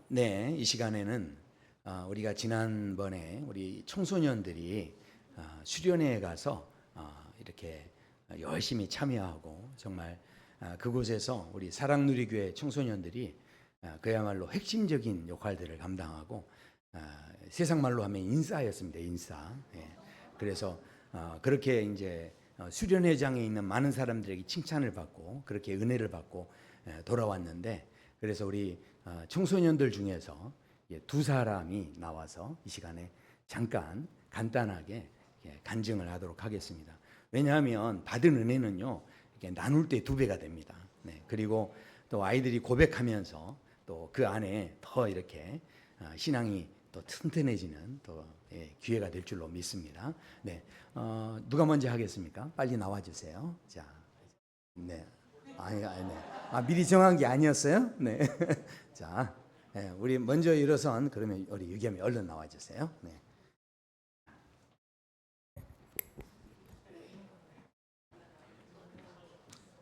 네, 이 시간에는 우리가 지난번에 우리 청소년들이 수련회에 가서 이렇게 열심히 참여하고 정말 그곳에서 우리 사랑누리교회 청소년들이 그야말로 핵심적인 역할들을 감당하고 세상 말로 하면 인싸였습니다. 인싸. 예. 그래서 그렇게 이제 수련회장에 있는 많은 사람들에게 칭찬을 받고 그렇게 은혜를 받고 돌아왔는데, 그래서 우리 청소년들 중에서 두 사람이 나와서 이 시간에 잠깐 간단하게 간증을 하도록 하겠습니다. 왜냐하면 받은 은혜는요, 이렇게 나눌 때 두 배가 됩니다. 네, 그리고 또 아이들이 고백하면서 또 그 안에 더 이렇게 신앙이 또 튼튼해지는 또 기회가 될 줄로 믿습니다. 네, 누가 먼저 하겠습니까? 빨리 나와 주세요. 자, 네, 네. 미리 정한 게 아니었어요? 네, 자, 우리 먼저 일어선 그러면 우리 유겸이 얼른 나와 주세요. 네.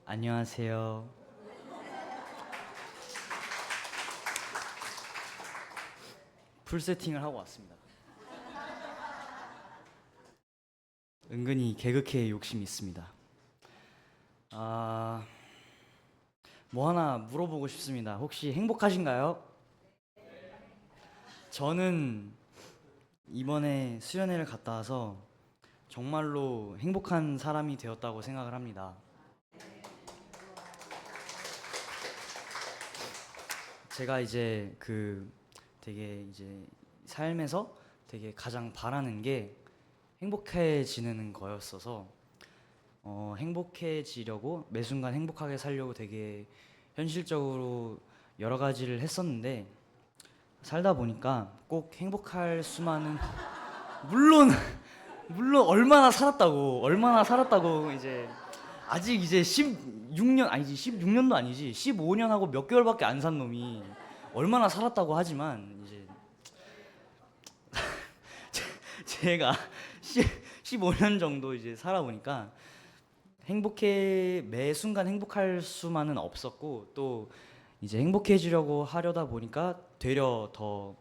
안녕하세요. 풀 세팅을 하고 왔습니다. 은근히 개그캐에 욕심이 있습니다. 뭐 하나 물어보고 싶습니다. 혹시 행복하신가요? 저는 이번에 수련회를 갔다 와서 정말로 행복한 사람이 되었다고 생각을 합니다. 제가 이제 되게 이제 삶에서 되게 가장 바라는 게 행복해지는 거였어서 행복해지려고 매 순간 행복하게 살려고 되게 현실적으로 여러 가지를 했었는데, 살다 보니까 꼭 행복할 수만은 물론 물론 얼마나 살았다고 이제 아직 이제 16년 아니지 16년도 아니지 15년 하고 몇 개월밖에 안 산 놈이 얼마나 살았다고 하지만, 이제 제가 15년 정도 이제 살아보니까 매 순간 행복할 수만은 없었고, 또 이제 행복해지려고 하려다 보니까 되려 더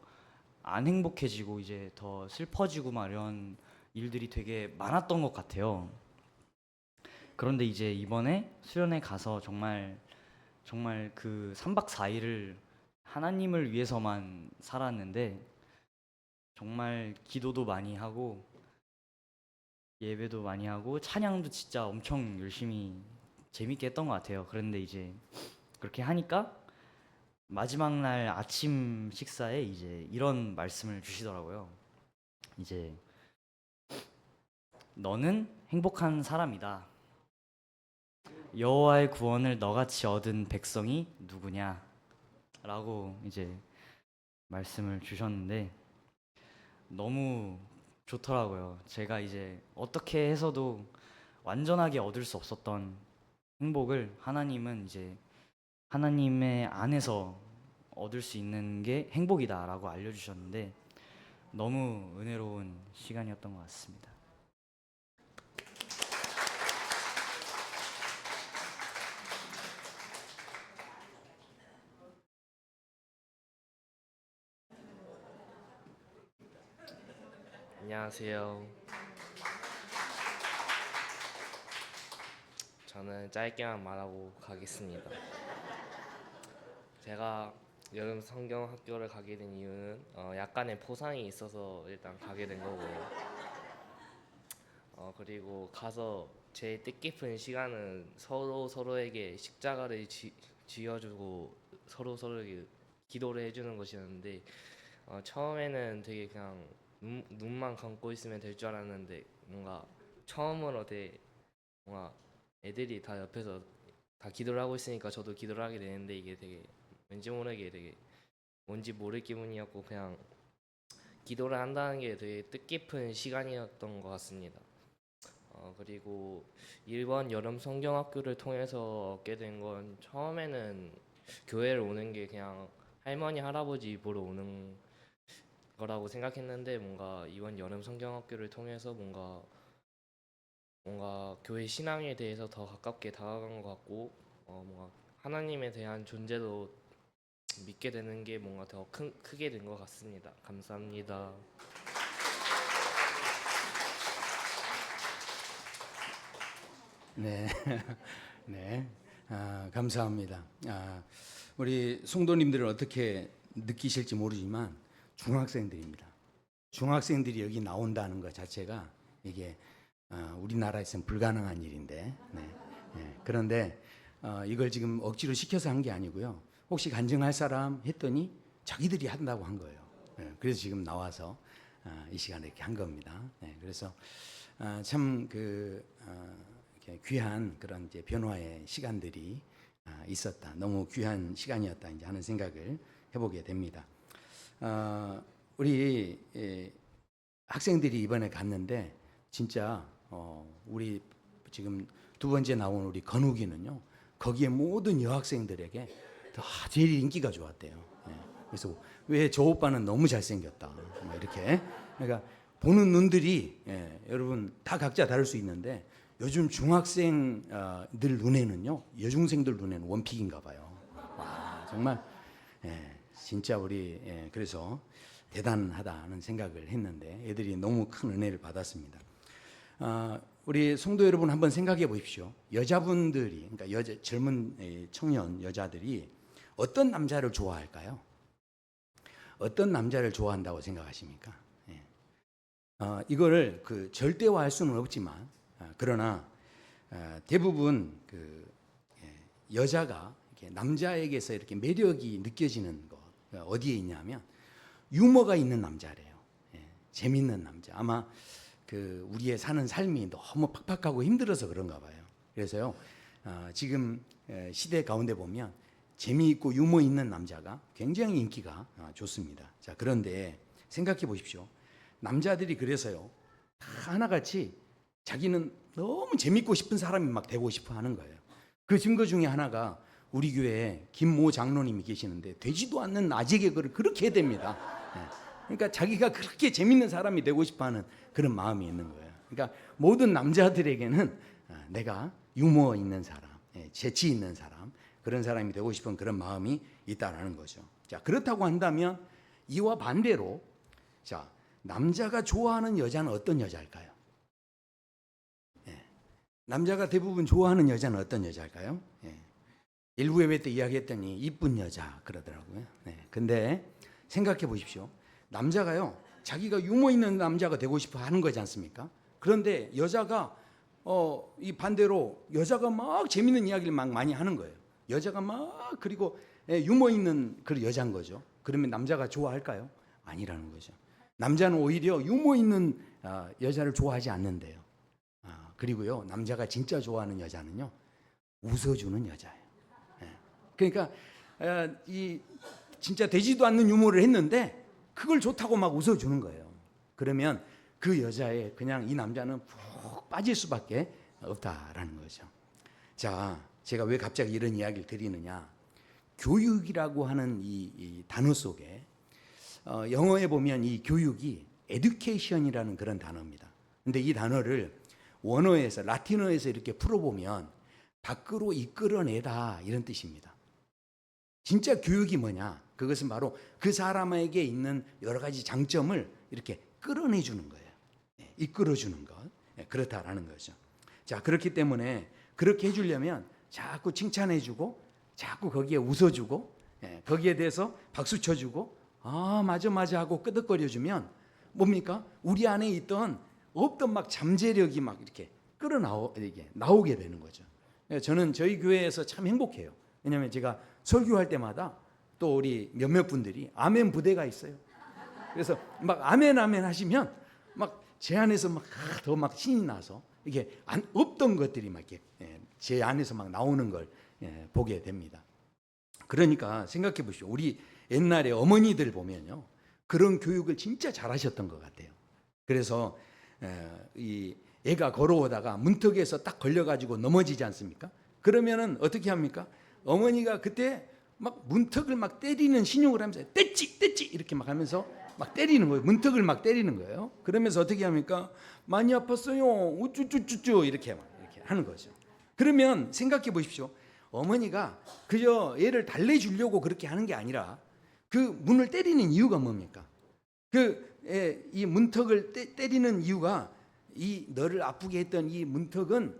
안 행복해지고 이제 더 슬퍼지고 막 이런 일들이 되게 많았던 것 같아요. 그런데 이제 이번에 수련회 가서 정말 그 3박 4일을 하나님을 위해서만 살았는데, 정말 기도도 많이 하고 예배도 많이 하고 찬양도 진짜 엄청 열심히 재밌게 했던 것 같아요. 그런데 이제 그렇게 하니까 마지막 날 아침 식사에 이제 이런 말씀을 주시더라고요. 이제 너는 행복한 사람이다. 여호와의 구원을 너같이 얻은 백성이 누구냐? 라고 이제 말씀을 주셨는데 너무 좋더라고요. 제가 이제 어떻게 해서도 완전하게 얻을 수 없었던 행복을 하나님은 이제 하나님의 안에서 얻을 수 있는 게 행복이다라고 알려주셨는데 너무 은혜로운 시간이었던 것 같습니다. 안녕하세요. 저는 짧게만 말하고 가겠습니다. 제가 여름 성경 학교를 가게 된 이유는 약간의 포상이 있어서 일단 가게 된 거고요. 그리고 가서 제 뜻깊은 시간은 서로 서로에게 십자가를 지어주고 서로 서로에게 기도를 해주는 것이었는데, 처음에는 되게 그냥 눈만 감고 있으면 될 줄 알았는데, 뭔가 처음으로 되게 뭔가 애들이 다 옆에서 다 기도를 하고 있으니까 저도 기도를 하게 되는데, 이게 되게 왠지 모르게 되게 뭔지 모를 기분이었고, 그냥 기도를 한다는 게 되게 뜻깊은 시간이었던 것 같습니다. 그리고 일본 여름 성경학교를 통해서 얻게 된 건, 처음에는 교회를 오는 게 그냥 할머니 할아버지 보러 오는 거라고 생각했는데, 뭔가 이번 여름 성경학교를 통해서 뭔가 교회 신앙에 대해서 더 가깝게 다가간 것 같고, 뭔가 하나님에 대한 존재도 믿게 되는 게 뭔가 더 크게 된 것 같습니다. 감사합니다. 네, 네, 감사합니다. 우리 성도님들은 어떻게 느끼실지 모르지만 중학생들입니다. 중학생들이 여기 나온다는 것 자체가 이게 우리나라에서는 불가능한 일인데, 네, 네. 그런데 이걸 지금 억지로 시켜서 한 게 아니고요. 혹시 간증할 사람 했더니 자기들이 한다고 한 거예요. 네, 그래서 지금 나와서 이 시간에 이렇게 한 겁니다. 네, 그래서 참 이렇게 귀한 그런 이제 변화의 시간들이 있었다. 너무 귀한 시간이었다 이제 하는 생각을 해보게 됩니다. 우리 학생들이 이번에 갔는데 진짜 우리 지금 두 번째 나온 우리 건욱이는요. 거기에 모든 여학생들에게 제일 인기가 좋았대요. 예. 그래서 왜 저 오빠는 너무 잘생겼다. 뭐 이렇게. 그러니까 보는 눈들이 여러분 다 각자 다를 수 있는데 요즘 중학생들 눈에는요, 여중생들 눈에는 원픽인가 봐요. 와, 정말 진짜 우리 그래서 대단하다는 생각을 했는데 애들이 너무 큰 은혜를 받았습니다. 우리 성도 여러분 한번 생각해 보십시오. 여자분들이 그러니까 젊은 청년 여자들이 어떤 남자를 좋아할까요? 어떤 남자를 좋아한다고 생각하십니까? 이거를 절대화할 수는 없지만 그러나 대부분 여자가 이렇게 남자에게서 이렇게 매력이 느껴지는 것 어디에 있냐면 유머가 있는 남자래요. 재밌는 남자. 아마 우리의 사는 삶이 너무 팍팍하고 힘들어서 그런가 봐요. 그래서요 지금 시대 가운데 보면 재미있고 유머 있는 남자가 굉장히 인기가 좋습니다. 자, 그런데 생각해 보십시오. 남자들이 그래서요 다 하나같이 자기는 너무 재밌고 싶은 사람이 막 되고 싶어 하는 거예요. 그 증거 중에 하나가 우리 교회에 김모 장로님이 계시는데 되지도 않는 아재 개그를 그렇게 해댑니다. 그러니까 자기가 그렇게 재밌는 사람이 되고 싶어하는 그런 마음이 있는 거예요. 그러니까 모든 남자들에게는 내가 유머 있는 사람, 재치 있는 사람, 그런 사람이 되고 싶은 그런 마음이 있다라는 거죠. 자, 그렇다고 한다면 이와 반대로 자, 남자가 좋아하는 여자는 어떤 여자일까요? 남자가 대부분 좋아하는 여자는 어떤 여자일까요? 일부 예배 때 이야기했더니 이쁜 여자 그러더라고요. 근데 생각해 보십시오. 남자가요, 자기가 유머 있는 남자가 되고 싶어 하는 거지 않습니까? 그런데 여자가 이 반대로 여자가 막 재밌는 이야기를 막 많이 하는 거예요. 여자가 막 그리고 유머 있는 그런 여자인 거죠. 그러면 남자가 좋아할까요? 아니라는 거죠. 남자는 오히려 유머 있는 여자를 좋아하지 않는데요. 그리고요, 남자가 진짜 좋아하는 여자는요, 웃어주는 여자예요. 그러니까 이 진짜 되지도 않는 유머를 했는데 그걸 좋다고 막 웃어주는 거예요. 그러면 그 여자에 그냥 이 남자는 푹 빠질 수밖에 없다라는 거죠. 자, 제가 왜 갑자기 이런 이야기를 드리느냐? 교육이라고 하는 이 단어 속에 영어에 보면 이 교육이 education이라는 그런 단어입니다. 근데 이 단어를 원어에서 라틴어에서 이렇게 풀어보면 밖으로 이끌어내다 이런 뜻입니다. 진짜 교육이 뭐냐? 그것은 바로 그 사람에게 있는 여러 가지 장점을 이렇게 끌어내주는 거예요. 이끌어주는 것. 그렇다라는 거죠. 자, 그렇기 때문에 그렇게 해주려면 자꾸 칭찬해주고 자꾸 거기에 웃어주고 거기에 대해서 박수 쳐주고 맞아 맞아 하고 끄덕거려주면 뭡니까? 우리 안에 있던 없던 막 잠재력이 막 이렇게 나오게 되는 거죠. 저는 저희 교회에서 참 행복해요. 왜냐하면 제가 설교할 때마다 또 우리 몇몇 분들이 아멘 부대가 있어요. 그래서 막 아멘 아멘 하시면 막 제 안에서 막 더 막 신이 나서 이게 없던 것들이 막 이렇게 제 안에서 막 나오는 걸 보게 됩니다. 그러니까 생각해 보시오. 우리 옛날에 어머니들 보면요, 그런 교육을 진짜 잘하셨던 것 같아요. 그래서 이 애가 걸어오다가 문턱에서 딱 걸려가지고 넘어지지 않습니까? 그러면은 어떻게 합니까? 어머니가 그때 막 문턱을 막 때리는 신용을 하면서 떼찌 이렇게 막 하면서 막 때리는 거예요. 문턱을 막 때리는 거예요. 그러면서 어떻게 합니까? 많이 아팠어요. 우쭈쭈쭈쭈 이렇게 하는 거죠. 그러면 생각해 보십시오. 어머니가 그저 얘를 달래주려고 그렇게 하는 게 아니라 그 문을 때리는 이유가 뭡니까? 이 문턱을 때리는 이유가 이 너를 아프게 했던 이 문턱은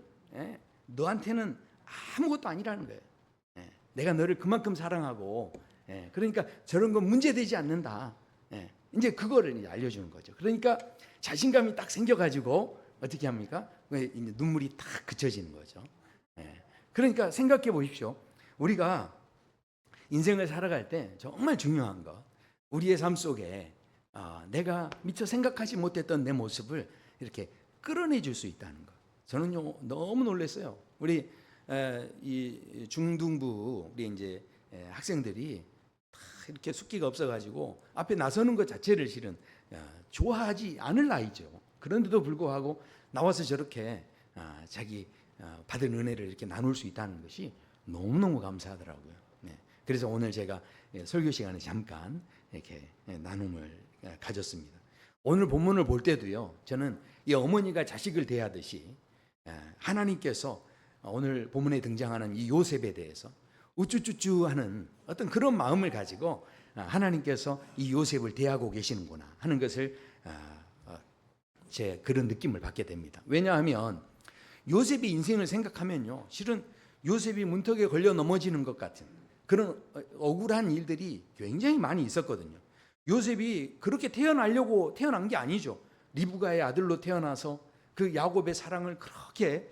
너한테는 아무것도 아니라는 거예요. 내가 너를 그만큼 사랑하고 그러니까 저런 건 문제되지 않는다. 이제 그거를 이제 알려주는 거죠. 그러니까 자신감이 딱 생겨가지고 어떻게 합니까? 이제 눈물이 탁 그쳐지는 거죠. 그러니까 생각해 보십시오. 우리가 인생을 살아갈 때 정말 중요한 것, 우리의 삶 속에 내가 미처 생각하지 못했던 내 모습을 이렇게 끌어내 줄 수 있다는 것. 저는요 너무 놀랐어요. 우리 이 중등부 우리 이제 학생들이 다 이렇게 숫기가 없어가지고 앞에 나서는 것 자체를 실은 좋아하지 않을 나이죠. 그런데도 불구하고 나와서 저렇게 자기 받은 은혜를 이렇게 나눌 수 있다는 것이 너무너무 감사하더라고요. 그래서 오늘 제가 설교 시간에 잠깐 이렇게 나눔을 가졌습니다. 오늘 본문을 볼 때도요, 저는 이 어머니가 자식을 대하듯이 하나님께서 오늘 본문에 등장하는 이 요셉에 대해서 우쭈쭈쭈하는 어떤 그런 마음을 가지고 하나님께서 이 요셉을 대하고 계시는구나 하는 것을 제 그런 느낌을 받게 됩니다. 왜냐하면 요셉의 인생을 생각하면요, 실은 요셉이 문턱에 걸려 넘어지는 것 같은 그런 억울한 일들이 굉장히 많이 있었거든요. 요셉이 그렇게 태어나려고 태어난 게 아니죠. 리브가의 아들로 태어나서 그 야곱의 사랑을 그렇게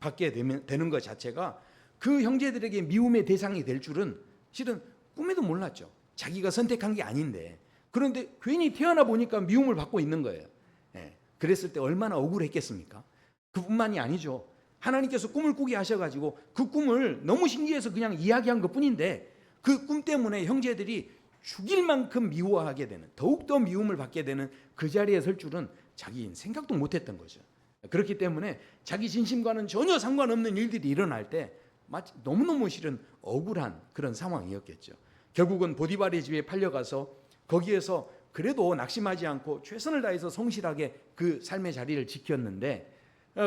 받게 되는 것 자체가 그 형제들에게 미움의 대상이 될 줄은 실은 꿈에도 몰랐죠. 자기가 선택한 게 아닌데, 그런데 괜히 태어나 보니까 미움을 받고 있는 거예요. 그랬을 때 얼마나 억울했겠습니까? 그뿐만이 아니죠. 하나님께서 꿈을 꾸게 하셔가지고 그 꿈을 너무 신기해서 그냥 이야기한 것뿐인데 그 꿈 때문에 형제들이 죽일 만큼 미워하게 되는, 더욱더 미움을 받게 되는 그 자리에 설 줄은 자기 생각도 못했던 거죠. 그렇기 때문에 자기 진심과는 전혀 상관없는 일들이 일어날 때 마치 너무너무 실은 억울한 그런 상황이었겠죠. 결국은 보디발의 집에 팔려가서 거기에서 그래도 낙심하지 않고 최선을 다해서 성실하게 그 삶의 자리를 지켰는데,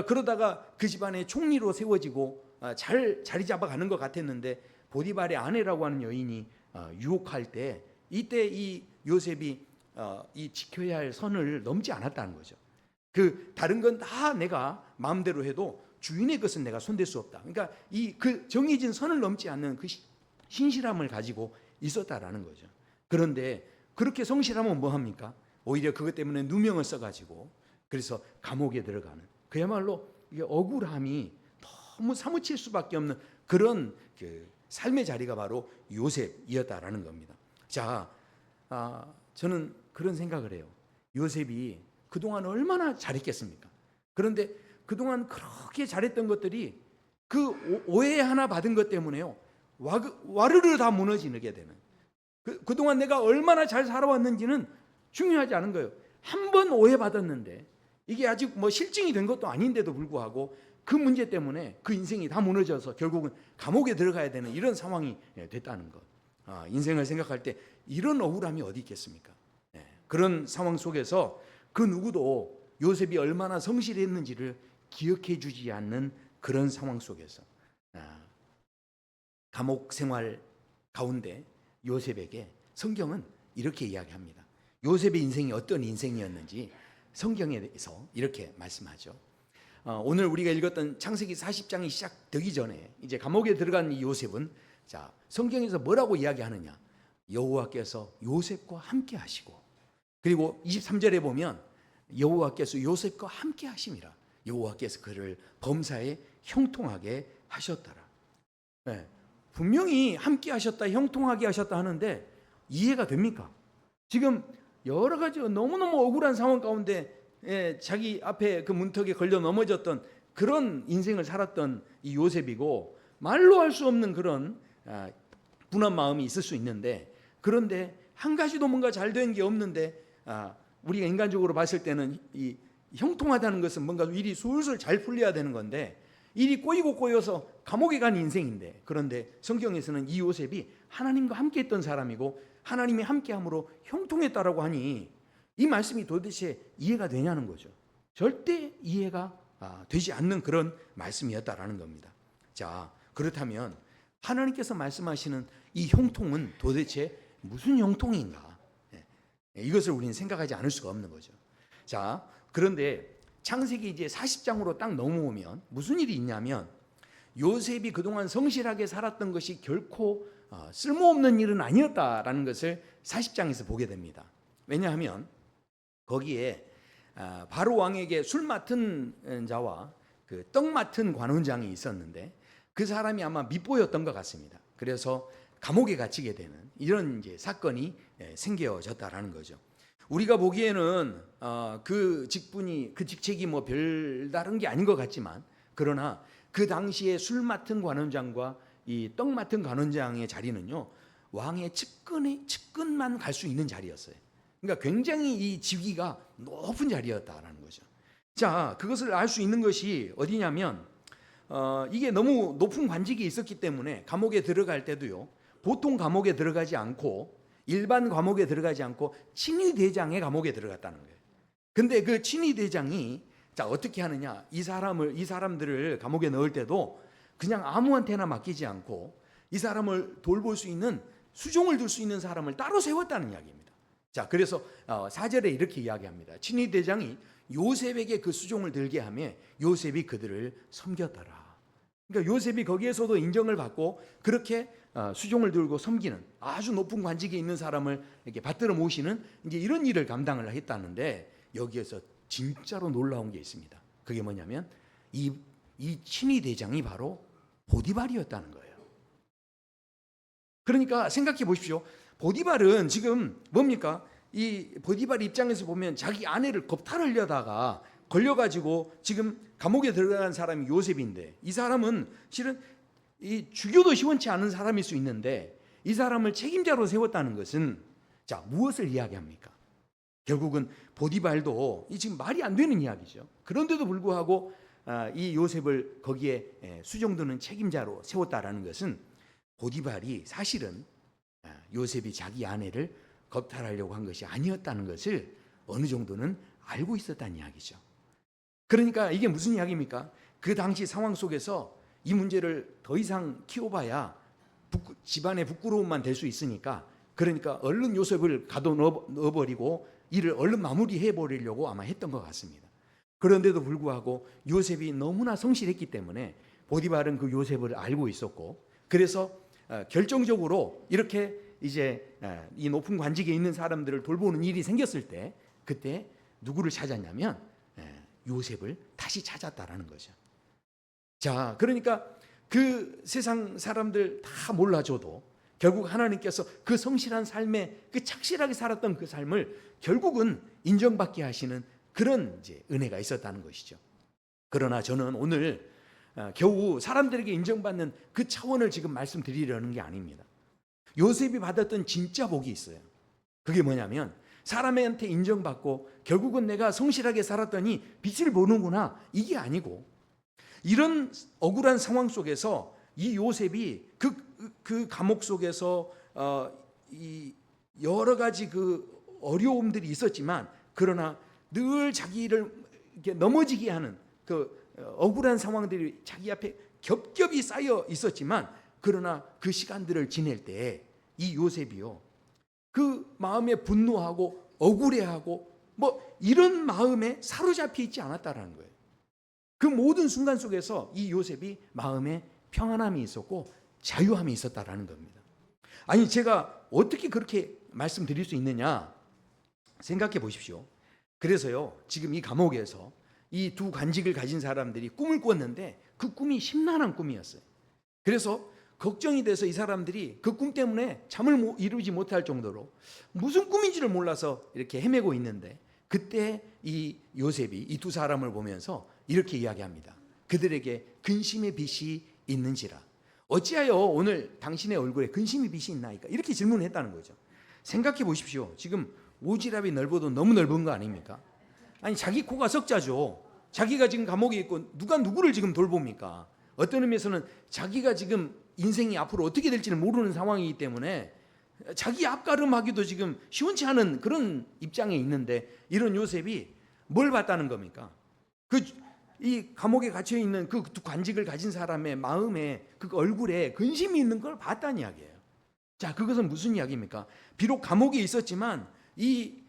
그러다가 그 집안의 총리로 세워지고 잘 자리 잡아가는 것 같았는데 보디발의 아내라고 하는 여인이 유혹할 때 이때 이 요셉이 이 지켜야 할 선을 넘지 않았다는 거죠. 그 다른 건 다 내가 마음대로 해도 주인의 것은 내가 손댈 수 없다. 그러니까 이 그 정해진 선을 넘지 않는 그 신실함을 가지고 있었다라는 거죠. 그런데 그렇게 성실하면 뭐 합니까? 오히려 그것 때문에 누명을 써가지고 그래서 감옥에 들어가는, 그야말로 이게 억울함이 너무 사무칠 수밖에 없는 그런 그 삶의 자리가 바로 요셉이었다라는 겁니다. 자, 저는 그런 생각을 해요. 요셉이 그동안 얼마나 잘했겠습니까? 그런데 그동안 그렇게 잘했던 것들이 그 오해 하나 받은 것 때문에요, 와르르 다 무너지게 되는, 그동안 내가 얼마나 잘 살아왔는지는 중요하지 않은 거예요. 한 번 오해받았는데 이게 아직 뭐 실증이 된 것도 아닌데도 불구하고 그 문제 때문에 그 인생이 다 무너져서 결국은 감옥에 들어가야 되는 이런 상황이 됐다는 것. 인생을 생각할 때 이런 억울함이 어디 있겠습니까? 그런 상황 속에서 그 누구도 요셉이 얼마나 성실했는지를 기억해 주지 않는 그런 상황 속에서 감옥 생활 가운데 요셉에게 성경은 이렇게 이야기합니다. 요셉의 인생이 어떤 인생이었는지 성경에서 이렇게 말씀하죠. 오늘 우리가 읽었던 창세기 40장이 시작되기 전에 이제 감옥에 들어간 이 요셉은, 자, 성경에서 뭐라고 이야기하느냐? 여호와께서 요셉과 함께 하시고, 그리고 23절에 보면 여호와께서 요셉과 함께 하심이라, 여호와께서 그를 범사에 형통하게 하셨더라. 분명히 함께 하셨다, 형통하게 하셨다 하는데 이해가 됩니까? 지금 여러 가지 너무너무 억울한 상황 가운데 자기 앞에 그 문턱에 걸려 넘어졌던 그런 인생을 살았던 이 요셉이고, 말로 할 수 없는 그런 분한 마음이 있을 수 있는데, 그런데 한 가지도 뭔가 잘 된 게 없는데 우리가 인간적으로 봤을 때는 이 형통하다는 것은 뭔가 일이 술술 잘 풀려야 되는 건데 일이 꼬이고 꼬여서 감옥에 간 인생인데, 그런데 성경에서는 이 요셉이 하나님과 함께 했던 사람이고 하나님이 함께함으로 형통했다라고 하니 이 말씀이 도대체 이해가 되냐는 거죠. 절대 이해가 되지 않는 그런 말씀이었다라는 겁니다. 자, 그렇다면 하나님께서 말씀하시는 이 형통은 도대체 무슨 형통인가? 이것을 우리는 생각하지 않을 수가 없는 거죠. 자, 그런데 창세기 이제 40장으로 딱 넘어오면 무슨 일이 있냐면 요셉이 그동안 성실하게 살았던 것이 결코 쓸모없는 일은 아니었다라는 것을 40장에서 보게 됩니다. 왜냐하면 거기에 바로 왕에게 술 맡은 자와 그 떡 맡은 관원장이 있었는데 그 사람이 아마 밑보였던 것 같습니다. 그래서 감옥에 갇히게 되는 이런 이제 사건이 생겨졌다라는 거죠. 우리가 보기에는 그 직분이 그 직책이 뭐 별다른 게 아닌 것 같지만 그러나 그 당시에 술 맡은 관원장과 이 떡 맡은 관원장의 자리는요 왕의 측근만 갈 수 있는 자리였어요. 그러니까 굉장히 이 직위가 높은 자리였다라는 거죠. 자, 그것을 알 수 있는 것이 어디냐면 이게 너무 높은 관직이 있었기 때문에 감옥에 들어갈 때도요 보통 감옥에 들어가지 않고 일반 감옥에 들어가지 않고 친위대장의 감옥에 들어갔다는 거예요. 근데 그 친위대장이 자 어떻게 하느냐, 이 사람들을 감옥에 넣을 때도 그냥 아무한테나 맡기지 않고 이 사람을 돌볼 수 있는 수종을 둘 수 있는 사람을 따로 세웠다는 이야기입니다. 자, 그래서 4절에 이렇게 이야기합니다. 친위대장이 요셉에게 그 수종을 들게 하며 요셉이 그들을 섬겼더라. 그러니까 요셉이 거기에서도 인정을 받고 그렇게 수종을 들고 섬기는 아주 높은 관직에 있는 사람을 이렇게 받들어 모시는 이제 이런 일을 감당을 했다는데 여기에서 진짜로 놀라운 게 있습니다. 그게 뭐냐면 이 친위 대장이 바로 보디발이었다는 거예요. 그러니까 생각해 보십시오. 보디발은 지금 뭡니까? 이 보디발 입장에서 보면 자기 아내를 겁탈하려다가 걸려가지고 지금 감옥에 들어간 사람이 요셉인데 이 사람은 실은 이 죽여도 시원치 않은 사람일 수 있는데 이 사람을 책임자로 세웠다는 것은 자 무엇을 이야기합니까? 결국은 보디발도 이 지금 말이 안 되는 이야기죠. 그런데도 불구하고 이 요셉을 거기에 수종드는 책임자로 세웠다라는 것은 보디발이 사실은 요셉이 자기 아내를 겁탈하려고 한 것이 아니었다는 것을 어느 정도는 알고 있었다는 이야기죠. 그러니까 이게 무슨 이야기입니까? 그 당시 상황 속에서 이 문제를 더 이상 키워봐야 집안의 부끄러움만 될 수 있으니까 그러니까 얼른 요셉을 가둬 넣어버리고 이를 얼른 마무리해 버리려고 아마 했던 것 같습니다. 그런데도 불구하고 요셉이 너무나 성실했기 때문에 보디발은 그 요셉을 알고 있었고 그래서 결정적으로 이렇게 이제 이 높은 관직에 있는 사람들을 돌보는 일이 생겼을 때 그때 누구를 찾았냐면 요셉을 다시 찾았다라는 거죠. 자, 그러니까 그 세상 사람들 다 몰라줘도 결국 하나님께서 그 성실한 삶에 그 착실하게 살았던 그 삶을 결국은 인정받게 하시는 그런 이제 은혜가 있었다는 것이죠. 그러나 저는 오늘 겨우 사람들에게 인정받는 그 차원을 지금 말씀드리려는 게 아닙니다. 요셉이 받았던 진짜 복이 있어요. 그게 뭐냐면 사람한테 인정받고 결국은 내가 성실하게 살았더니 빛을 보는구나 이게 아니고 이런 억울한 상황 속에서 이 요셉이 그 감옥 속에서 이 여러 가지 그 어려움들이 있었지만 그러나 늘 자기를 이렇게 넘어지게 하는 그 억울한 상황들이 자기 앞에 겹겹이 쌓여 있었지만 그러나 그 시간들을 지낼 때 이 요셉이요 그 마음에 분노하고 억울해하고 뭐 이런 마음에 사로잡혀 있지 않았다라는 거예요. 그 모든 순간 속에서 이 요셉이 마음에 평안함이 있었고 자유함이 있었다라는 겁니다. 아니 제가 어떻게 그렇게 말씀드릴 수 있느냐 생각해 보십시오. 그래서요 지금 이 감옥에서 이 두 관직을 가진 사람들이 꿈을 꿨는데 그 꿈이 심란한 꿈이었어요. 그래서 걱정이 돼서 이 사람들이 그 꿈 때문에 잠을 이루지 못할 정도로 무슨 꿈인지를 몰라서 이렇게 헤매고 있는데 그때 이 요셉이 이 두 사람을 보면서 이렇게 이야기합니다. 그들에게 근심의 빛이 있는지라 어찌하여 오늘 당신의 얼굴에 근심의 빛이 있나이까 이렇게 질문했다는 거죠. 생각해 보십시오. 지금 오지랖이 넓어도 너무 넓은 거 아닙니까? 아니 자기 코가 석자죠. 자기가 지금 감옥에 있고 누가 누구를 지금 돌봅니까? 어떤 의미에서는 자기가 지금 인생이 앞으로 어떻게 될지는 모르는 상황이기 때문에 자기 앞가름하기도 지금 시원치 않은 그런 입장에 있는데 이런 요셉이 뭘 봤다는 겁니까? 그 이 감옥에 갇혀 있는 그 두 관직을 가진 사람의 마음에 그 얼굴에 근심이 있는 걸 봤다는 이야기예요. 자, 그것은 무슨 이야기입니까? 비록 감옥에 있었지만 이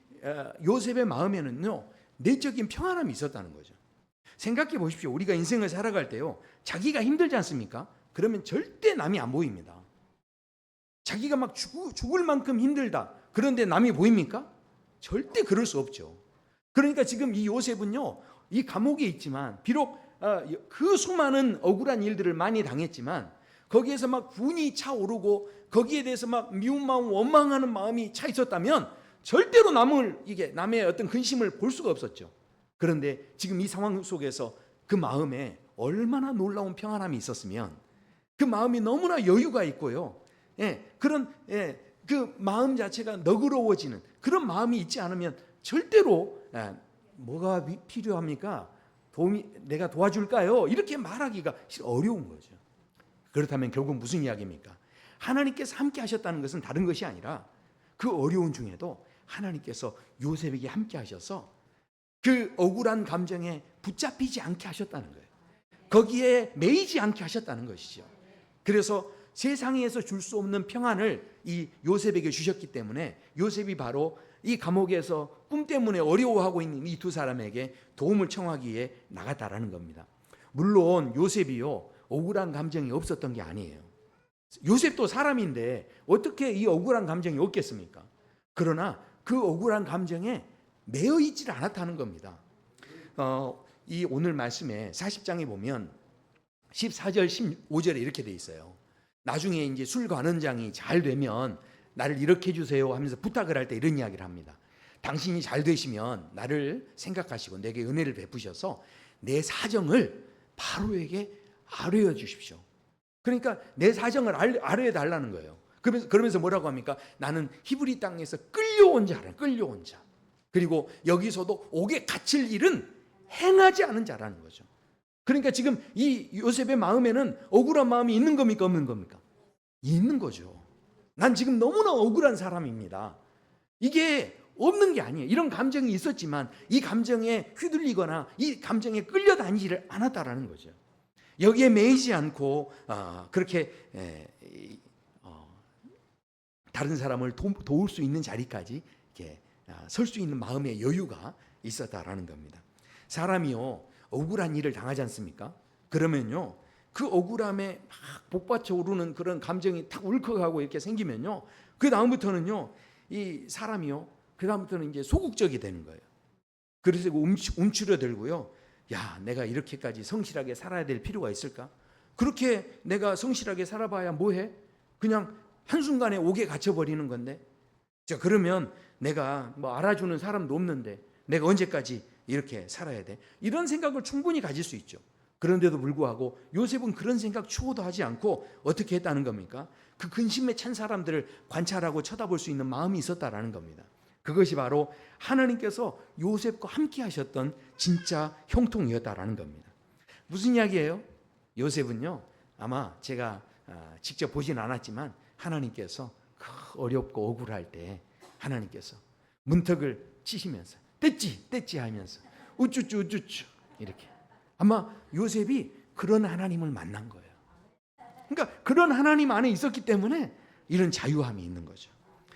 요셉의 마음에는요 내적인 평안함이 있었다는 거죠. 생각해 보십시오. 우리가 인생을 살아갈 때요 자기가 힘들지 않습니까? 그러면 절대 남이 안 보입니다. 자기가 막 죽을 만큼 힘들다. 그런데 남이 보입니까? 절대 그럴 수 없죠. 그러니까 지금 이 요셉은요 이 감옥에 있지만 비록 그 수많은 억울한 일들을 많이 당했지만 거기에서 막 분이 차오르고 거기에 대해서 막 미운 마음, 원망하는 마음이 차 있었다면 절대로 남의 어떤 근심을 볼 수가 없었죠. 그런데 지금 이 상황 속에서 그 마음에 얼마나 놀라운 평안함이 있었으면 그 마음이 너무나 여유가 있고요. 그 마음 자체가 너그러워지는 그런 마음이 있지 않으면 절대로 뭐가 필요합니까? 내가 도와줄까요? 이렇게 말하기가 어려운 거죠. 그렇다면 결국 무슨 이야기입니까? 하나님께서 함께 하셨다는 것은 다른 것이 아니라 그 어려운 중에도 하나님께서 요셉에게 함께 하셔서 그 억울한 감정에 붙잡히지 않게 하셨다는 거예요. 거기에 매이지 않게 하셨다는 것이죠. 그래서 세상에서 줄 수 없는 평안을 이 요셉에게 주셨기 때문에 요셉이 바로 이 감옥에서 꿈 때문에 어려워하고 있는 이 두 사람에게 도움을 청하기에 나갔다라는 겁니다. 물론 요셉이요 억울한 감정이 없었던 게 아니에요. 요셉도 사람인데 어떻게 이 억울한 감정이 없겠습니까? 그러나 그 억울한 감정에 매여 있질 않았다는 겁니다. 이 오늘 말씀에 40장에 보면 14절 15절에 이렇게 돼 있어요. 나중에 이제 술관원장이 잘 되면 나를 이렇게 해주세요 하면서 부탁을 할 때 이런 이야기를 합니다. 당신이 잘 되시면 나를 생각하시고 내게 은혜를 베푸셔서 내 사정을 바로에게 아뢰어 주십시오. 그러니까 내 사정을 아뢰어 달라는 거예요. 그러면서 뭐라고 합니까? 나는 히브리 땅에서 끌려온 자라, 끌려온 자. 그리고 여기서도 옥에 갇힐 일은 행하지 않은 자라는 거죠. 그러니까 지금 이 요셉의 마음에는 억울한 마음이 있는 겁니까? 없는 겁니까? 있는 거죠. 난 지금 너무나 억울한 사람입니다. 이게 없는 게 아니에요. 이런 감정이 있었지만 이 감정에 휘둘리거나 이 감정에 끌려다니지를 않았다라는 거죠. 여기에 매이지 않고 그렇게 다른 사람을 도울 수 있는 자리까지 설 수 있는 마음의 여유가 있었다라는 겁니다. 사람이요 억울한 일을 당하지 않습니까? 그러면요 그 억울함에 막 복받쳐 오르는 그런 감정이 탁 울컥하고 이렇게 생기면요 그 다음부터는요 이 사람이요 그 다음부터는 이제 소극적이 되는 거예요. 그래서 움츠러들고요. 야, 내가 이렇게까지 성실하게 살아야 될 필요가 있을까? 그렇게 내가 성실하게 살아봐야 뭐해? 그냥 한순간에 옥에 갇혀버리는 건데. 자, 그러면 내가 뭐 알아주는 사람도 없는데 내가 언제까지 이렇게 살아야 돼? 이런 생각을 충분히 가질 수 있죠. 그런데도 불구하고 요셉은 그런 생각 추호도 하지 않고 어떻게 했다는 겁니까? 그 근심에 찬 사람들을 관찰하고 쳐다볼 수 있는 마음이 있었다라는 겁니다. 그것이 바로 하나님께서 요셉과 함께 하셨던 진짜 형통이었다라는 겁니다. 무슨 이야기예요? 요셉은요 아마 제가 직접 보진 않았지만 하나님께서 어렵고 억울할 때 하나님께서 문턱을 치시면서 뗐지 하면서 우쭈쭈 이렇게 아마 요셉이 그런 하나님을 만난 거예요. 그러니까 그런 하나님 안에 있었기 때문에 이런 자유함이 있는 거죠.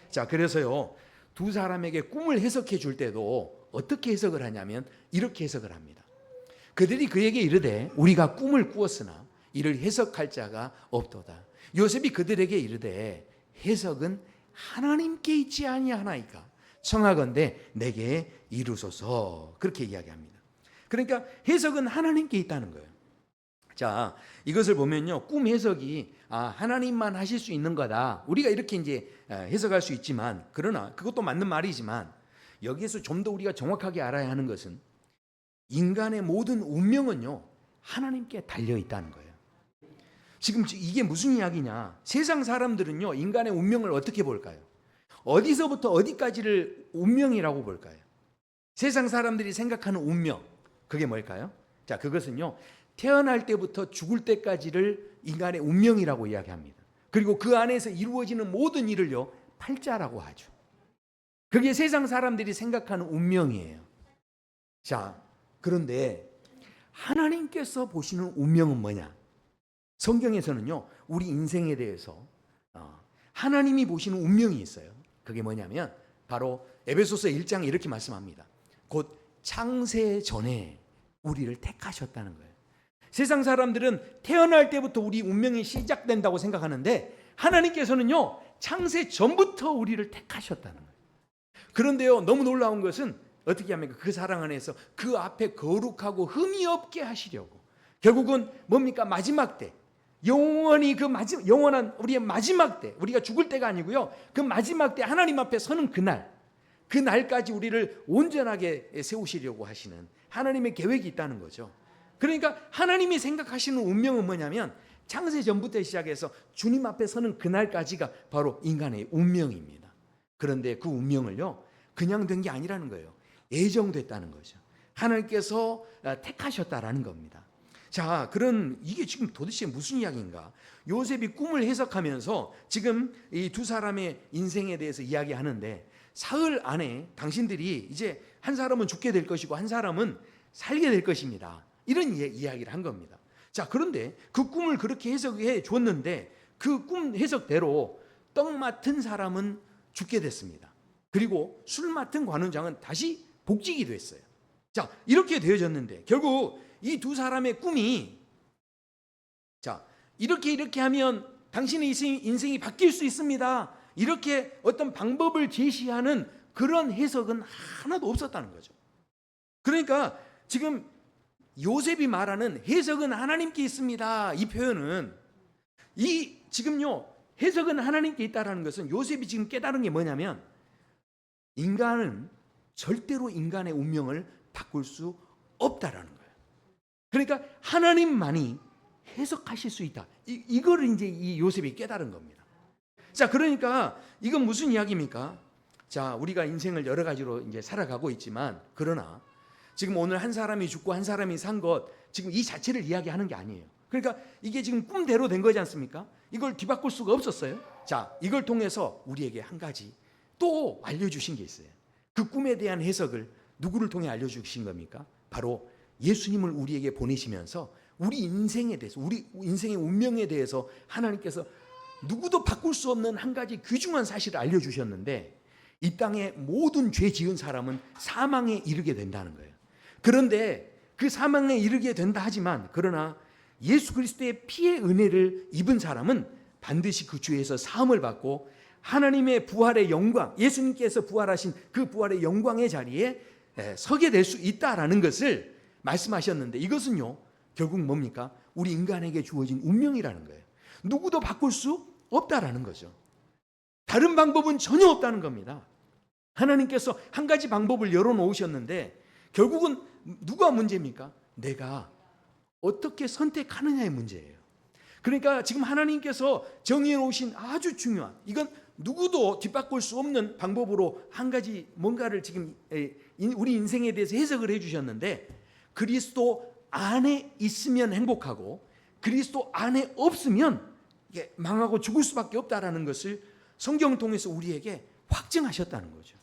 자, 그래서요 두 사람에게 꿈을 해석해 줄 때도 어떻게 해석을 하냐면 이렇게 해석을 합니다. 그들이 그에게 이르되 우리가 꿈을 꾸었으나 이를 해석할 자가 없도다. 요셉이 그들에게 이르되 해석은 하나님께 있지 아니하나이까 청하건대 내게 이루소서 그렇게 이야기합니다. 그러니까 해석은 하나님께 있다는 거예요. 자, 이것을 보면요 꿈 해석이 하나님만 하실 수 있는 거다 우리가 이렇게 이제 해석할 수 있지만 그러나 그것도 맞는 말이지만 여기에서 좀 더 우리가 정확하게 알아야 하는 것은 인간의 모든 운명은요 하나님께 달려 있다는 거예요. 지금 이게 무슨 이야기냐? 세상 사람들은요 인간의 운명을 어떻게 볼까요? 어디서부터 어디까지를 운명이라고 볼까요? 세상 사람들이 생각하는 운명 그게 뭘까요? 자, 그것은요 태어날 때부터 죽을 때까지를 인간의 운명이라고 이야기합니다. 그리고 그 안에서 이루어지는 모든 일을요 팔자라고 하죠. 그게 세상 사람들이 생각하는 운명이에요. 자, 그런데 하나님께서 보시는 운명은 뭐냐? 성경에서는요, 우리 인생에 대해서 하나님이 보시는 운명이 있어요. 그게 뭐냐면 바로 에베소서 1장에 이렇게 말씀합니다. 곧 창세 전에 우리를 택하셨다는 거예요. 세상 사람들은 태어날 때부터 우리 운명이 시작된다고 생각하는데 하나님께서는요, 창세 전부터 우리를 택하셨다는 거예요. 그런데요, 너무 놀라운 것은 어떻게 합니까? 그 사랑 안에서 그 앞에 거룩하고 흠이 없게 하시려고 결국은 뭡니까? 마지막 때, 영원히 영원한 우리의 마지막 때, 우리가 죽을 때가 아니고요, 그 마지막 때 하나님 앞에 서는 그 날까지 우리를 온전하게 세우시려고 하시는 하나님의 계획이 있다는 거죠. 그러니까 하나님이 생각하시는 운명은 뭐냐면 창세 전부터 시작해서 주님 앞에 서는 그날까지가 바로 인간의 운명입니다. 그런데 그 운명을요, 그냥 된 게 아니라는 거예요. 예정됐다는 거죠. 하나님께서 택하셨다라는 겁니다. 자, 이게 지금 도대체 무슨 이야기인가? 요셉이 꿈을 해석하면서 지금 이 두 사람의 인생에 대해서 이야기하는데, 사흘 안에 당신들이 이제 한 사람은 죽게 될 것이고 한 사람은 살게 될 것입니다. 이런 이야기를 한 겁니다. 자, 그런데 그 꿈을 그렇게 해석해 줬는데 그 꿈 해석대로 떡 맡은 사람은 죽게 됐습니다. 그리고 술 맡은 관원장은 다시 복직이 됐어요. 자, 이렇게 되어졌는데 결국 이 두 사람의 꿈이, 자, 이렇게 하면 당신의 인생이 바뀔 수 있습니다, 이렇게 어떤 방법을 제시하는 그런 해석은 하나도 없었다는 거죠. 그러니까 지금 요셉이 말하는 해석은 하나님께 있습니다, 이 표현은, 지금요 해석은 하나님께 있다라는 것은 요셉이 지금 깨달은 게 뭐냐면 인간은 절대로 인간의 운명을 바꿀 수 없다라는 거예요. 그러니까 하나님만이 해석하실 수 있다. 이거를 이제 이 요셉이 깨달은 겁니다. 자, 그러니까 이건 무슨 이야기입니까? 자, 우리가 인생을 여러 가지로 이제 살아가고 있지만, 그러나 지금 오늘 한 사람이 죽고 한 사람이 산 것, 지금 이 자체를 이야기하는 게 아니에요. 그러니까 이게 지금 꿈대로 된 거지 않습니까? 이걸 뒤바꿀 수가 없었어요. 자, 이걸 통해서 우리에게 한 가지 또 알려주신 게 있어요. 그 꿈에 대한 해석을 누구를 통해 알려주신 겁니까? 바로 예수님을 우리에게 보내시면서 우리 인생에 대해서, 우리 인생의 운명에 대해서 하나님께서 누구도 바꿀 수 없는 한 가지 귀중한 사실을 알려주셨는데, 이 땅에 모든 죄 지은 사람은 사망에 이르게 된다는 거예요. 그런데 그 사망에 이르게 된다 하지만, 그러나 예수 그리스도의 피의 은혜를 입은 사람은 반드시 그 죄에서 사함을 받고 하나님의 부활의 영광, 예수님께서 부활하신 그 부활의 영광의 자리에 서게 될 수 있다라는 것을 말씀하셨는데, 이것은요 결국 뭡니까? 우리 인간에게 주어진 운명이라는 거예요. 누구도 바꿀 수 없다라는 거죠. 다른 방법은 전혀 없다는 겁니다. 하나님께서 한 가지 방법을 열어놓으셨는데 결국은 누가 문제입니까? 내가 어떻게 선택하느냐의 문제예요. 그러니까 지금 하나님께서 정해 놓으신 아주 중요한, 이건 누구도 뒤바꿀 수 없는 방법으로 한 가지 뭔가를 지금 우리 인생에 대해서 해석을 해주셨는데, 그리스도 안에 있으면 행복하고 그리스도 안에 없으면 이게 망하고 죽을 수밖에 없다라는 것을 성경을 통해서 우리에게 확증하셨다는 거죠.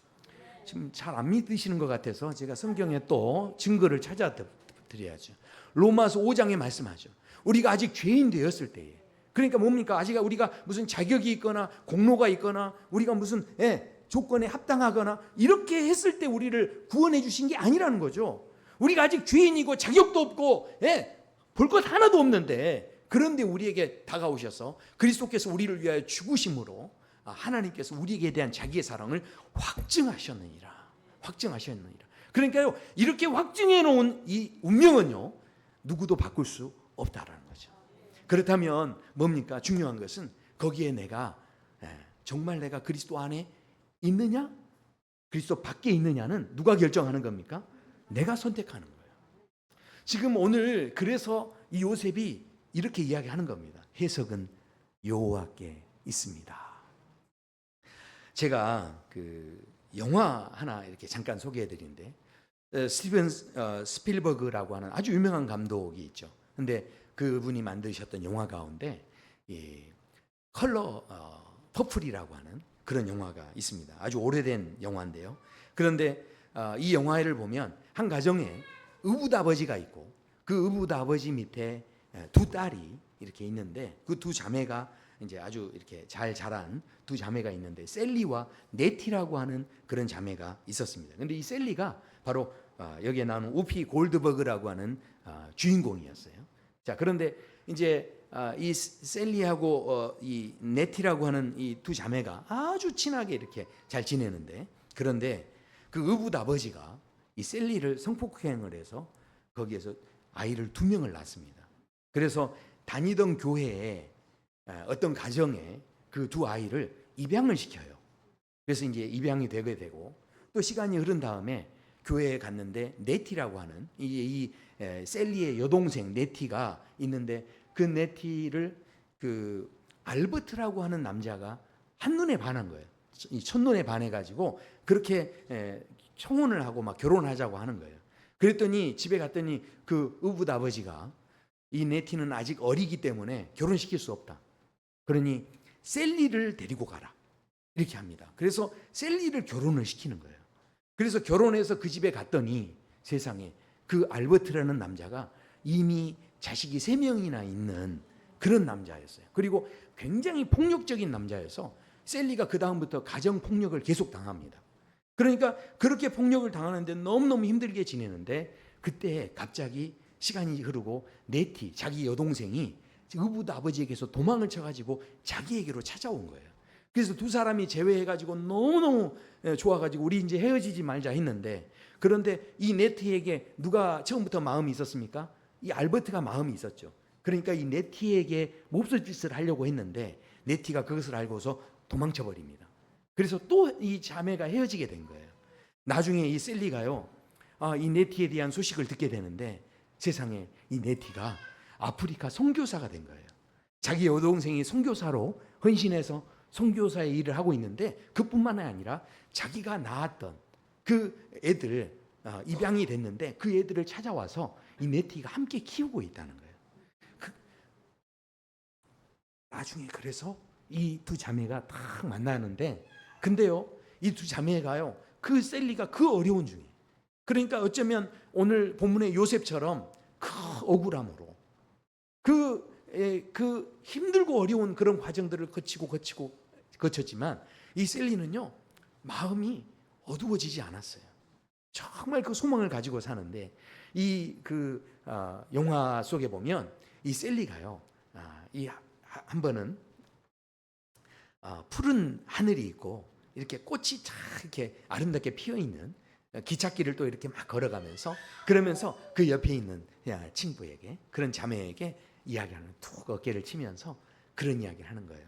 지금 잘 안 믿으시는 것 같아서 제가 성경에 또 증거를 찾아 드려야죠. 로마서 5장에 말씀하죠. 우리가 아직 죄인 되었을 때에, 그러니까 뭡니까? 아직 우리가 무슨 자격이 있거나 공로가 있거나 우리가 무슨 조건에 합당하거나 이렇게 했을 때 우리를 구원해 주신 게 아니라는 거죠. 우리가 아직 죄인이고 자격도 없고 볼 것 하나도 없는데, 그런데 우리에게 다가오셔서 그리스도께서 우리를 위하여 죽으심으로 하나님께서 우리에게 대한 자기의 사랑을 확증하셨느니라. 그러니까요, 이렇게 확증해 놓은 이 운명은요 누구도 바꿀 수 없다라는 거죠. 그렇다면 뭡니까? 중요한 것은 거기에 정말 내가 그리스도 안에 있느냐, 그리스도 밖에 있느냐는 누가 결정하는 겁니까? 내가 선택하는 거예요. 지금 오늘 그래서 이 요셉이 이렇게 이야기하는 겁니다. 해석은 여호와께 있습니다. 제가 그 영화 하나 이렇게 잠깐 소개해 드리는데, 스티븐 스필버그라고 하는 아주 유명한 감독이 있죠. 근데 그분이 만드셨던 영화 가운데 이 컬러 퍼플이라고 하는 그런 영화가 있습니다. 아주 오래된 영화인데요. 그런데 이 영화를 보면 한 가정에 의붓아버지가 있고 그 의붓 아버지 밑에 두 딸이 이렇게 있는데 그 두 자매가 이제 아주 이렇게 잘 자란 두 자매가 있는데 셀리와 네티라고 하는 그런 자매가 있었습니다. 근데 이 셀리가 바로 여기에 나오는 우피 골드버그라고 하는 주인공이었어요. 자, 그런데 이제 이 셀리하고 이 네티라고 하는 이 두 자매가 아주 친하게 이렇게 잘 지내는데, 그런데 그 의붓 아버지가 이 셀리를 성폭행을 해서 거기에서 아이를 2명을 낳습니다. 그래서 다니던 교회에 어떤 가정에 그 두 아이를 입양을 시켜요. 그래서 이제 입양이 되게 되고, 또 시간이 흐른 다음에 교회에 갔는데 네티라고 하는 이 셀리의 여동생 네티가 있는데, 그 네티를 그 알버트라고 하는 남자가 한눈에 반한 거예요. 이 첫눈에 반해가지고 그렇게 청혼을 하고 막 결혼하자고 하는 거예요. 그랬더니 집에 갔더니 그 의붓 아버지가 이 네티는 아직 어리기 때문에 결혼시킬 수 없다. 그러니 셀리를 데리고 가라. 이렇게 합니다. 그래서 셀리를 결혼을 시키는 거예요. 그래서 결혼해서 그 집에 갔더니 세상에 그 알버트라는 남자가 이미 자식이 3명이나 있는 그런 남자였어요. 그리고 굉장히 폭력적인 남자여서 셀리가 그 다음부터 가정 폭력을 계속 당합니다. 그러니까 그렇게 폭력을 당하는데 너무너무 힘들게 지내는데, 그때 갑자기 시간이 흐르고 네티, 자기 여동생이 의붓 아버지에게서 도망을 쳐가지고 자기에게로 찾아온 거예요. 그래서 두 사람이 재회해가지고 너무너무 좋아가지고 우리 이제 헤어지지 말자 했는데, 그런데 이 네티에게 누가 처음부터 마음이 있었습니까? 이 알버트가 마음이 있었죠. 그러니까 이 네티에게 몹쓸 짓을 하려고 했는데 네티가 그것을 알고서 도망쳐 버립니다. 그래서 또 이 자매가 헤어지게 된 거예요. 나중에 이 셀리가요, 이 네티에 대한 소식을 듣게 되는데, 세상에 이 네티가 아프리카 선교사가 된 거예요. 자기 여동생이 선교사로 헌신해서 선교사의 일을 하고 있는데, 그뿐만 아니라 자기가 낳았던 그 애들 입양이 됐는데 그 애들을 찾아와서 이 네티가 함께 키우고 있다는 거예요. 나중에 그래서 이 두 자매가 딱 만나는데, 근데요, 이 두 자매가요, 그 셀리가 그 어려운 중에, 그러니까 어쩌면 오늘 본문의 요셉처럼 그 억울함으로 그 힘들고 어려운 그런 과정들을 거쳤지만 이 셀리는요, 마음이 어두워지지 않았어요. 정말 그 소망을 가지고 사는데, 이 영화 속에 보면 이 셀리가요, 한 번은 푸른 하늘이 있고 이렇게 꽃이 쫙 이렇게 아름답게 피어 있는 기찻길을 또 이렇게 막 걸어가면서, 그러면서 그 옆에 있는 친구에게, 그런 자매에게 이야기하는, 툭 어깨를 치면서 그런 이야기를 하는 거예요.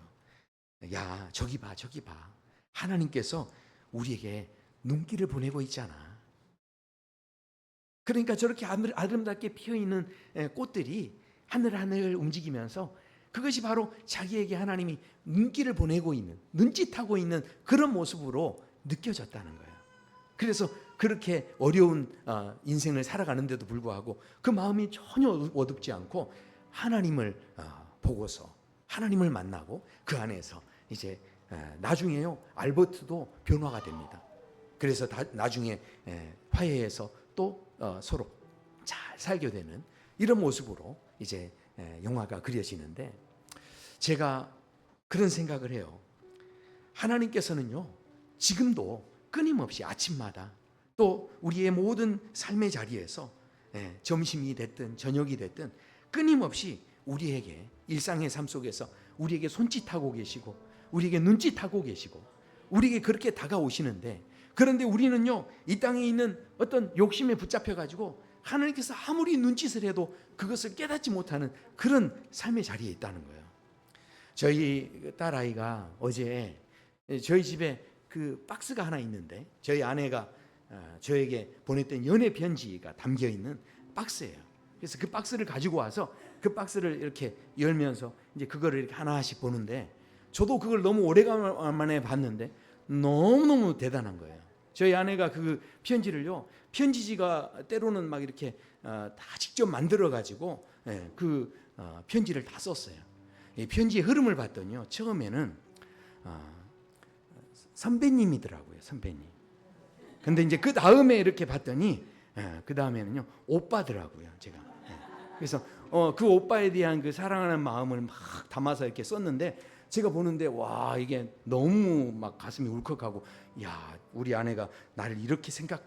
야, 저기 봐, 저기 봐. 하나님께서 우리에게 눈길을 보내고 있잖아. 그러니까 저렇게 아름답게 피어 있는 꽃들이 하늘하늘 움직이면서, 그것이 바로 자기에게 하나님이 눈길을 보내고 있는, 눈짓하고 있는 그런 모습으로 느껴졌다는 거예요. 그래서 그렇게 어려운 인생을 살아가는데도 불구하고 그 마음이 전혀 어둡지 않고 하나님을 보고서 하나님을 만나고 그 안에서 이제 나중에요, 알버트도 변화가 됩니다. 그래서 나중에 화해해서 또 서로 잘 살게 되는 이런 모습으로 이제 영화가 그려지는데, 제가 그런 생각을 해요. 하나님께서는요, 지금도 끊임없이 아침마다 또 우리의 모든 삶의 자리에서 점심이 됐든 저녁이 됐든 끊임없이 우리에게 일상의 삶 속에서 우리에게 손짓하고 계시고 우리에게 눈짓하고 계시고 우리에게 그렇게 다가오시는데, 그런데 우리는요, 이 땅에 있는 어떤 욕심에 붙잡혀 가지고 하나님께서 아무리 눈짓을 해도 그것을 깨닫지 못하는 그런 삶의 자리에 있다는 거예요. 저희 딸아이가 어제 저희 집에 그 박스가 하나 있는데, 저희 아내가 저에게 보냈던 연애 편지가 담겨 있는 박스예요. 그래서 그 박스를 가지고 와서 그 박스를 이렇게 열면서 이제 그거를 이렇게 하나씩 보는데, 저도 그걸 너무 오래간만에 봤는데 너무너무 대단한 거예요. 저희 아내가 그 편지를요, 편지지가 때로는 막 이렇게 다 직접 만들어 가지고 그 편지를 다 썼어요. 이 편지의 흐름을 봤더니요, 처음에는 선배님이더라고요, 선배님. 근데 이제 그 다음에 이렇게 봤더니 그 다음에는요, 오빠더라고요, 제가. 그래서 그 오빠에 대한 그 사랑하는 마음을 막 담아서 이렇게 썼는데 제가 보는데 와 이게 너무 막 가슴이 울컥하고 야 우리 아내가 나를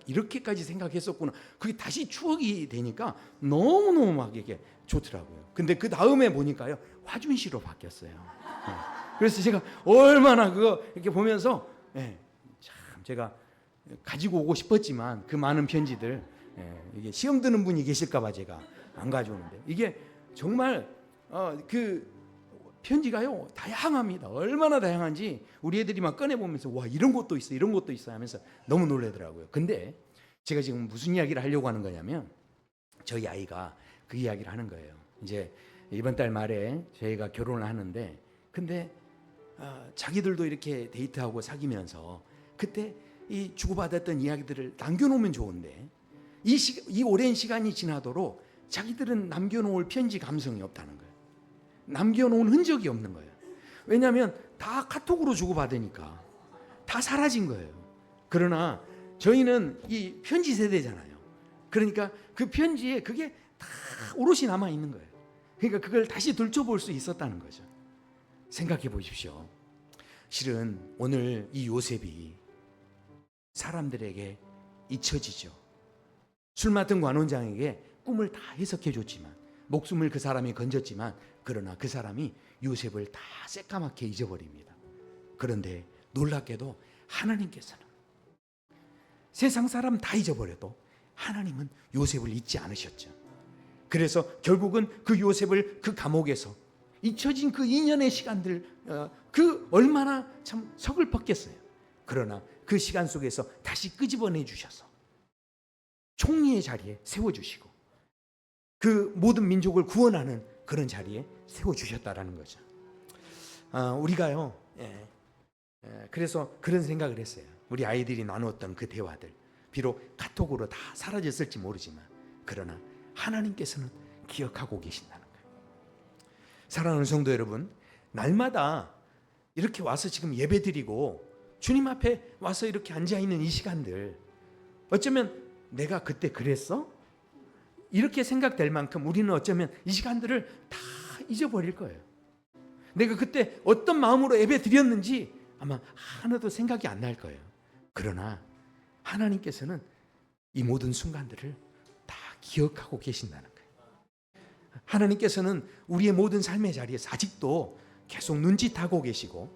이렇게까지 생각했었구나. 그게 다시 추억이 되니까 너무너무 막 이게 좋더라고요. 근데 그 다음에 보니까요 화준 씨로 바뀌었어요. 그래서 제가 얼마나 그거 이렇게 보면서 참 제가 가지고 오고 싶었지만 그 많은 편지들 이게 시험 드는 분이 계실까봐 제가 안 가져오는데 이게 정말 그 편지가요 다양합니다. 얼마나 다양한지 우리 애들이 막 꺼내 보면서 와 이런 것도 있어 이런 것도 있어 하면서 너무 놀라더라고요. 근데 제가 지금 무슨 이야기를 하려고 하는 거냐면 저희 아이가 그 이야기를 하는 거예요. 이제 이번 달 말에 저희가 결혼을 하는데 근데 자기들도 이렇게 데이트하고 사귀면서 그때 이 주고받았던 이야기들을 남겨놓으면 좋은데 이 오랜 시간이 지나도록 자기들은 남겨놓을 편지 감성이 없다는 거예요. 남겨놓은 흔적이 없는 거예요. 왜냐하면 다 카톡으로 주고받으니까 다 사라진 거예요. 그러나 저희는 이 편지 세대잖아요. 그러니까 그 편지에 그게 다 오롯이 남아 있는 거예요. 그러니까 그걸 다시 들춰볼 수 있었다는 거죠. 생각해 보십시오. 실은 오늘 이 요셉이 사람들에게 잊혀지죠. 술 맡은 관원장에게 꿈을 다 해석해 줬지만 목숨을 그 사람이 건졌지만 그러나 그 사람이 요셉을 다 새까맣게 잊어버립니다. 그런데 놀랍게도 하나님께서는 세상 사람 다 잊어버려도 하나님은 요셉을 잊지 않으셨죠. 그래서 결국은 그 요셉을 그 감옥에서 잊혀진 그 2년의 시간들 그 얼마나 참 서글펐겠어요. 그러나 그 시간 속에서 다시 끄집어내 주셔서 총리의 자리에 세워주시고 그 모든 민족을 구원하는 그런 자리에 세워주셨다라는 거죠. 우리가요 그래서 그런 생각을 했어요. 우리 아이들이 나누었던 그 대화들 비록 카톡으로 다 사라졌을지 모르지만 그러나 하나님께서는 기억하고 계신다는 거예요. 사랑하는 성도 여러분, 날마다 이렇게 와서 지금 예배드리고 주님 앞에 와서 이렇게 앉아있는 이 시간들 어쩌면 내가 그때 그랬어? 이렇게 생각될 만큼 우리는 어쩌면 이 시간들을 다 잊어버릴 거예요. 내가 그때 어떤 마음으로 예배 드렸는지 아마 하나도 생각이 안 날 거예요. 그러나 하나님께서는 이 모든 순간들을 다 기억하고 계신다는 거예요. 하나님께서는 우리의 모든 삶의 자리에서 아직도 계속 눈짓하고 계시고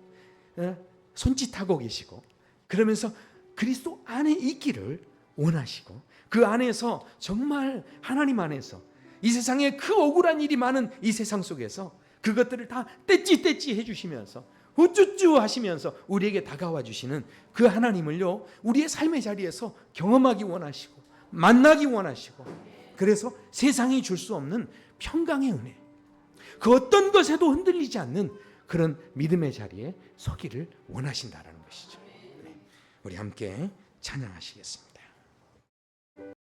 손짓하고 계시고 그러면서 그리스도 안에 있기를 원하시고 그 안에서 정말 하나님 안에서 이 세상에 그 억울한 일이 많은 이 세상 속에서 그것들을 다 떼찌 해주시면서 우쭈쭈 하시면서 우리에게 다가와 주시는 그 하나님을요 우리의 삶의 자리에서 경험하기 원하시고 만나기 원하시고 그래서 세상이 줄 수 없는 평강의 은혜 그 어떤 것에도 흔들리지 않는 그런 믿음의 자리에 서기를 원하신다라는 것이죠. 우리 함께 찬양하시겠습니다.